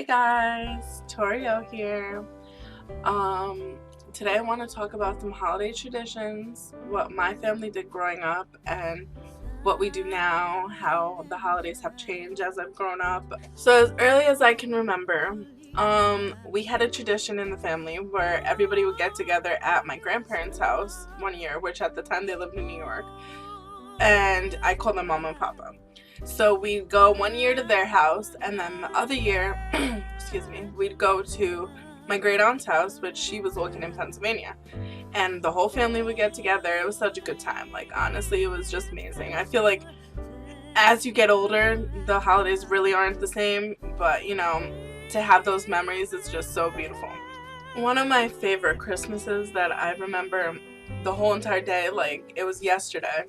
Hey guys, Torio here. Today I want to talk about some holiday traditions, what my family did growing up, and what we do now, how the holidays have changed as I've grown up. So as early as I can remember, we had a tradition in the family where everybody would get together at my grandparents' house one year, which at the time they lived in New York, and I call them Mama and Papa. So we'd go one year to their house, and then the other year, excuse me, we'd go to my great aunt's house, which she was working in Pennsylvania. And the whole family would get together. It was such a good time. Like, honestly, it was just amazing. I feel like as you get older, the holidays really aren't the same, but to have those memories is just so beautiful. One of my favorite Christmases that I remember the whole entire day, like it was yesterday,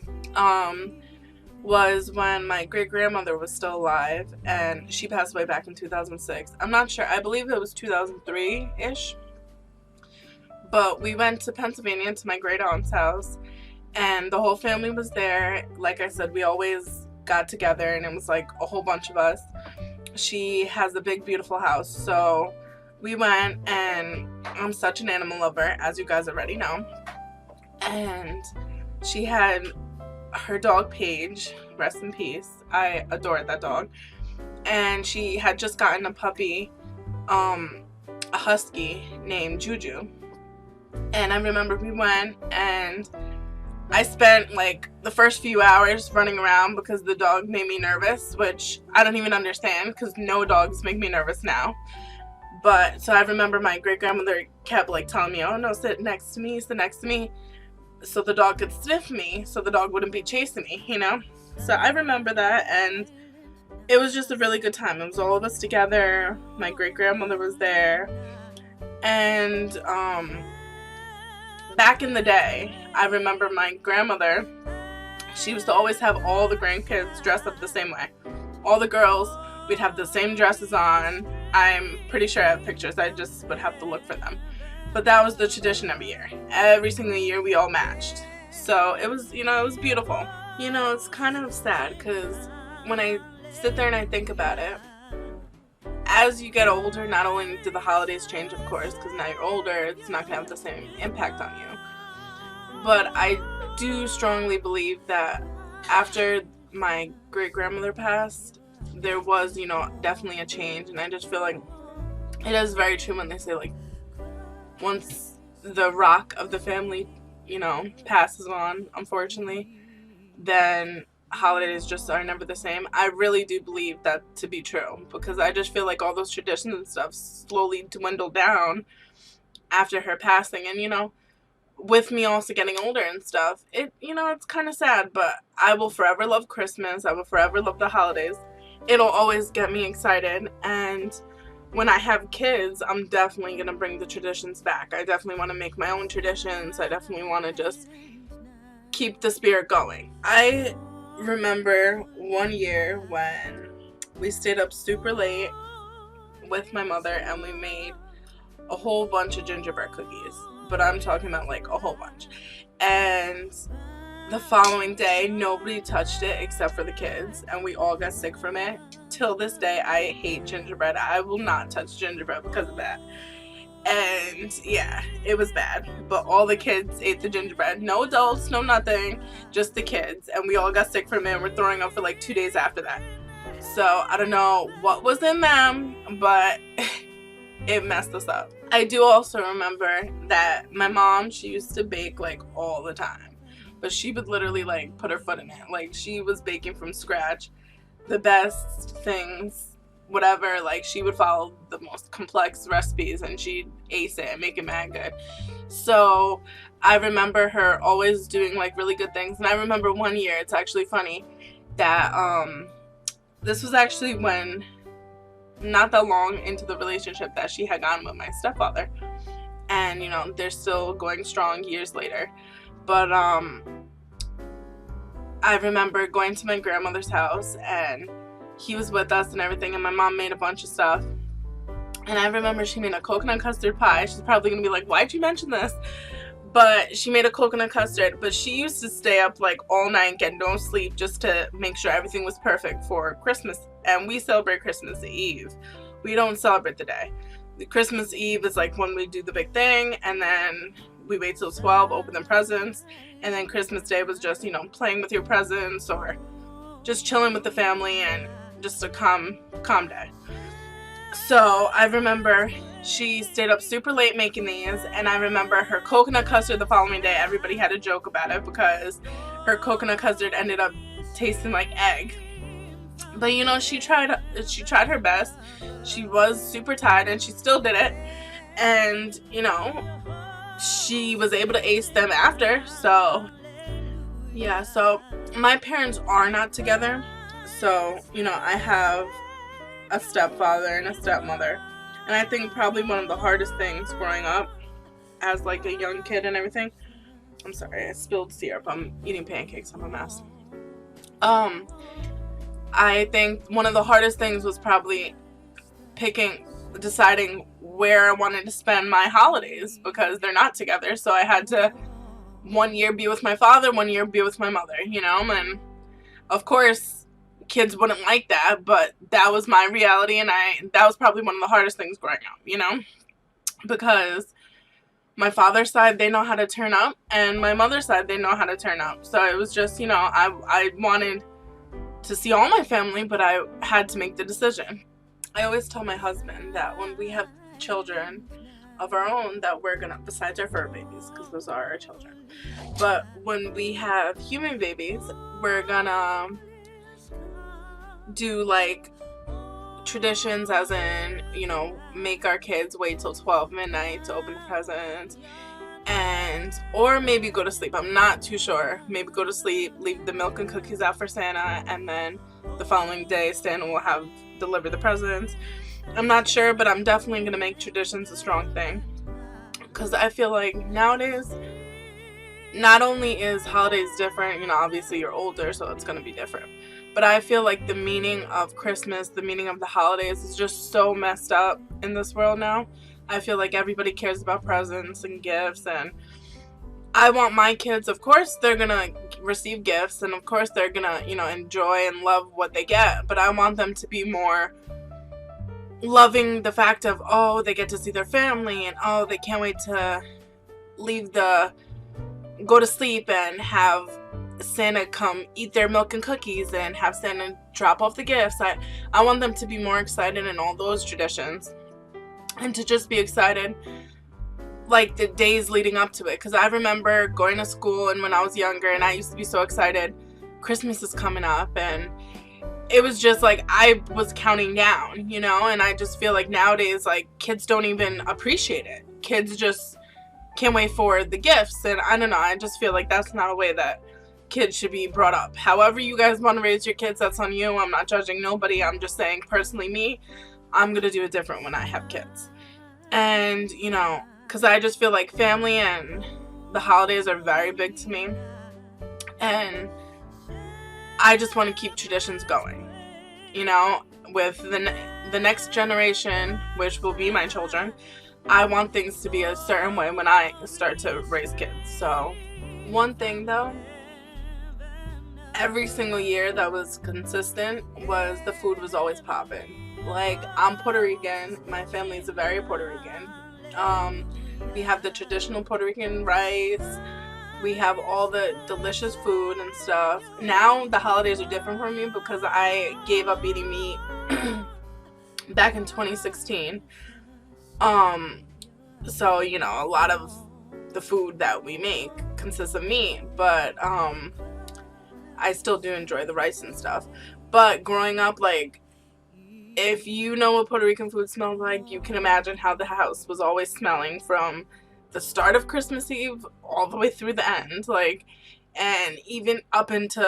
was when my great-grandmother was still alive, and she passed away back in 2006. I'm not sure. I believe it was 2003-ish. But we went to Pennsylvania to my great-aunt's house, and the whole family was there. Like I said, we always got together, and it was like a whole bunch of us. She has a big, beautiful house, so we went, and I'm such an animal lover, as you guys already know. And she had her dog Paige, rest in peace. I adored that dog. And she had just gotten a puppy, a husky named Juju. And I remember we went, and I spent like the first few hours running around because the dog made me nervous, which I don't even understand because no dogs make me nervous now. But so I remember my great grandmother kept like telling me, "Oh no, sit next to me, sit next to me," so the dog could sniff me, so the dog wouldn't be chasing me, So I remember that, and it was just a really good time. It was all of us together. My great-grandmother was there. And back in the day, I remember my grandmother, she used to always have all the grandkids dressed up the same way. All the girls, we'd have the same dresses on. I'm pretty sure I have pictures. I just would have to look for them. But that was the tradition every year. Every single year we all matched. So it was, it was beautiful. It's kind of sad because when I sit there and I think about it, as you get older, not only do the holidays change, of course, because now you're older, it's not going to have the same impact on you. But I do strongly believe that after my great-grandmother passed, there was, definitely a change. And I just feel like it is very true when they say, like, once the rock of the family, passes on, unfortunately, then holidays just are never the same. I really do believe that to be true, because I just feel like all those traditions and stuff slowly dwindled down after her passing. And, with me also getting older and stuff, it's kind of sad, but I will forever love Christmas. I will forever love the holidays. It'll always get me excited, and when I have kids, I'm definitely going to bring the traditions back. I definitely want to make my own traditions. I definitely want to just keep the spirit going. I remember one year when we stayed up super late with my mother and we made a whole bunch of gingerbread cookies. But I'm talking about like a whole bunch. And the following day, nobody touched it except for the kids, and we all got sick from it. Till this day, I hate gingerbread. I will not touch gingerbread because of that. And yeah, it was bad. But all the kids ate the gingerbread. No adults, no nothing, just the kids. And we all got sick from it and were throwing up for like 2 days after that. So I don't know what was in them, but it messed us up. I do also remember that my mom, she used to bake like all the time. But she would literally like put her foot in it. Like she was baking from scratch. The best things, whatever, like she would follow the most complex recipes and she'd ace it and make it mad good. So I remember her always doing like really good things. And I remember one year, it's actually funny, that this was actually when, not that long into the relationship that she had gotten with my stepfather. And they're still going strong years later. But I remember going to my grandmother's house, and he was with us and everything, and my mom made a bunch of stuff. And I remember she made a coconut custard pie. She's probably going to be like, why'd you mention this? But she made a coconut custard, but she used to stay up like all night, get no sleep, just to make sure everything was perfect for Christmas. And we celebrate Christmas Eve We don't celebrate the day. The Christmas Eve is like when we do the big thing, and then we wait till 12, open the presents, and then Christmas Day was just, you know, playing with your presents or just chilling with the family and just a calm day. So I remember she stayed up super late making these, and I remember her coconut custard the following day. Everybody had a joke about it because her coconut custard ended up tasting like egg. But you know, she tried her best. She was super tired and she still did it. And you know, she was able to ace them after. So yeah, so my parents are not together. So, you know, I have a stepfather and a stepmother. And I think probably one of the hardest things growing up as like a young kid and everything. I'm sorry, I spilled syrup. I'm eating pancakes. I'm a mess. I think one of the hardest things was probably deciding where I wanted to spend my holidays because they're not together. So I had to one year be with my father, one year be with my mother, you know, and of course kids wouldn't like that, but that was my reality, and that was probably one of the hardest things growing up, you know, because my father's side, they know how to turn up, and my mother's side, they know how to turn up. So it was just, you know, I wanted to see all my family, but I had to make the decision. I always tell my husband that when we have children of our own, that we're gonna, besides our fur babies, because those are our children, but when we have human babies, we're gonna do like traditions, as in, you know, make our kids wait till 12 midnight to open the presents, and or maybe go to sleep. I'm not too sure. Maybe go to sleep, leave the milk and cookies out for Santa, and then the following day Santa will have deliver the presents. I'm not sure, but I'm definitely gonna make traditions a strong thing, because I feel like nowadays not only is holidays different, you know, obviously you're older, so it's gonna be different, but I feel like the meaning of Christmas, the meaning of the holidays is just so messed up in this world now. I feel like everybody cares about presents and gifts, and I want my kids, of course, they're gonna receive gifts, and of course they're gonna, you know, enjoy and love what they get, but I want them to be more loving the fact of, oh, they get to see their family, and oh, they can't wait to go to sleep and have Santa come eat their milk and cookies and have Santa drop off the gifts. I want them to be more excited in all those traditions, and to just be excited like the days leading up to it, because I remember going to school, and when I was younger, and I used to be so excited, Christmas is coming up, and it was just like I was counting down, you know. And I just feel like nowadays, like, kids don't even appreciate it. Kids just can't wait for the gifts, and I don't know, I just feel like that's not a way that kids should be brought up. However you guys want to raise your kids, that's on you. I'm not judging nobody. I'm just saying, personally, me, I'm gonna do it different when I have kids. And, you know, because I just feel like family and the holidays are very big to me, and I just want to keep traditions going, you know, with the next generation, which will be my children. I want things to be a certain way when I start to raise kids. So one thing though, every single year that was consistent was the food was always popping. Like, I'm Puerto Rican, my family is very Puerto Rican. We have the traditional Puerto Rican rice. We have all the delicious food and stuff. Now the holidays are different for me because I gave up eating meat back in 2016. So, you know, a lot of the food that we make consists of meat, but I still do enjoy the rice and stuff. But growing up, like, if you know what Puerto Rican food smells like, you can imagine how the house was always smelling from the start of Christmas Eve all the way through the end, like, and even up into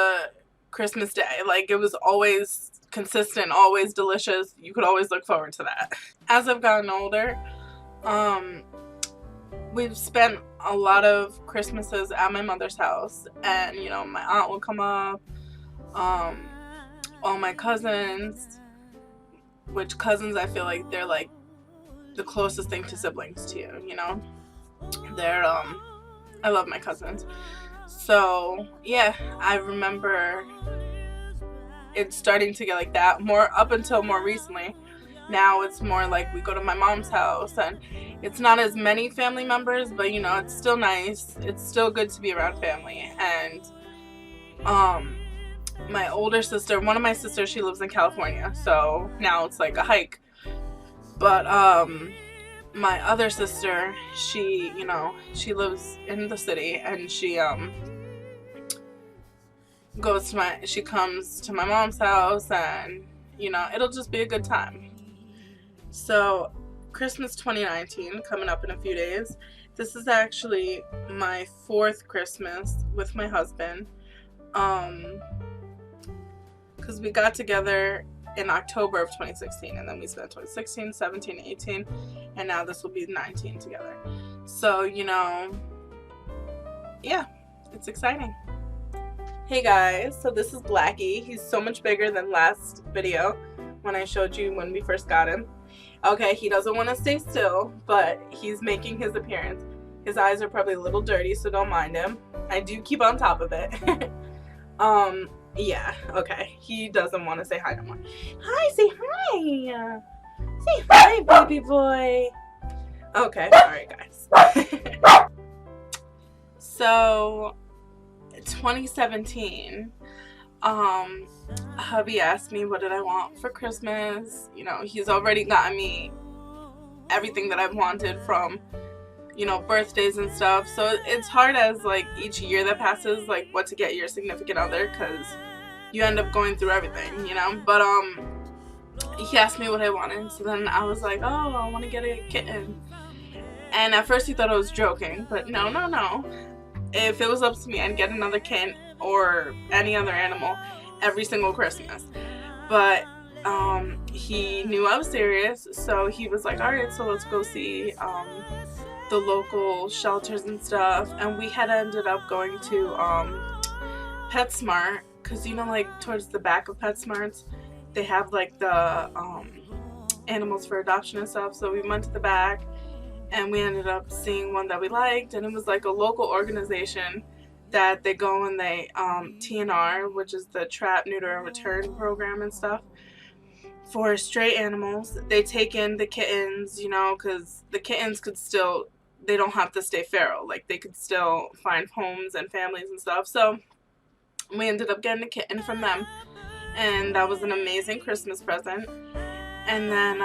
Christmas Day. Like, it was always consistent, always delicious. You could always look forward to that. As I've gotten older, we've spent a lot of Christmases at my mother's house, and, you know, my aunt will come up, all my cousins, which cousins, I feel like they're like the closest thing to siblings to you, you know. They're I love my cousins. So yeah, I remember it starting to get like that more up until more recently. Now it's more like we go to my mom's house, and it's not as many family members, but you know, it's still nice. It's still good to be around family. And my older sister, one of my sisters, she lives in California, so now it's like a hike. But my other sister, she, you know, she lives in the city, and she she comes to my mom's house, and you know, it'll just be a good time. So Christmas 2019 coming up in a few days. This is actually my 4th Christmas with my husband, because we got together in October of 2016, and then we spent 2016, 17, 18, and now this will be 19 together. So, you know, yeah, it's exciting. Hey guys, so this is Blackie. He's so much bigger than last video when I showed you when we first got him. Okay, he doesn't want to stay still, but he's making his appearance. His eyes are probably a little dirty, so don't mind him. I do keep on top of it. Yeah, okay. He doesn't want to say hi no more. Hi, say hi. Say hi, baby boy. Okay, alright guys. So, 2017, hubby asked me what did I want for Christmas. You know, he's already gotten me everything that I've wanted from, you know, birthdays and stuff. So it's hard as like each year that passes, like what to get your significant other, because you end up going through everything, you know. But he asked me what I wanted, so then I was like, oh, I want to get a kitten. And at first he thought I was joking, but no. If it was up to me, I'd get another kitten or any other animal every single Christmas. But he knew I was serious, so he was like, alright, so let's go see the local shelters and stuff. And we had ended up going to PetSmart, because you know, like towards the back of PetSmarts they have like the animals for adoption and stuff. So we went to the back, and we ended up seeing one that we liked, and it was like a local organization that they go and they TNR, which is the Trap, Neuter, and Return program and stuff for stray animals. They take in the kittens, you know, because the kittens could still, they don't have to stay feral, like they could still find homes and families and stuff. So we ended up getting a kitten from them, and that was an amazing Christmas present. And then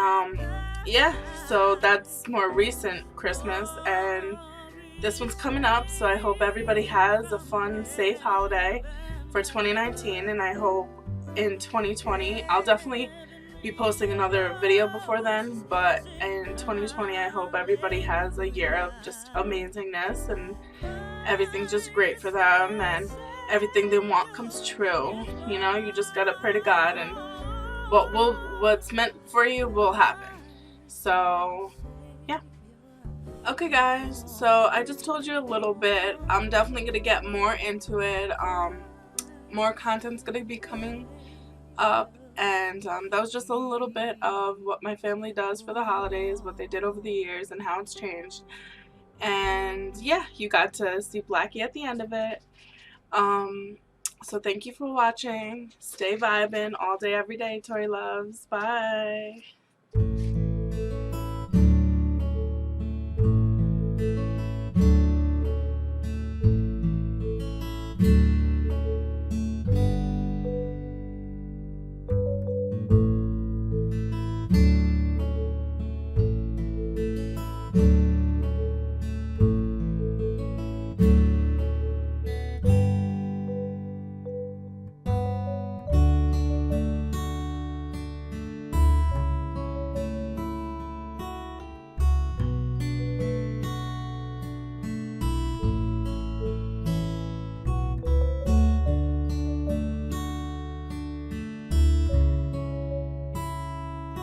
yeah, so that's more recent Christmas, and this one's coming up, so I hope everybody has a fun, safe holiday for 2019, and I hope in 2020, I'll definitely be posting another video before then, but in 2020 I hope everybody has a year of just amazingness, and everything's just great for them, and everything they want comes true. You know, you just gotta pray to God, and what's meant for you will happen. So yeah. Okay guys, so I just told you a little bit. I'm definitely gonna get more into it. More content's gonna be coming up, and that was just a little bit of what my family does for the holidays, what they did over the years, and how it's changed. And yeah, you got to see Blackie at the end of it. So thank you for watching. Stay vibin' all day, every day, ToriLuvs. Bye.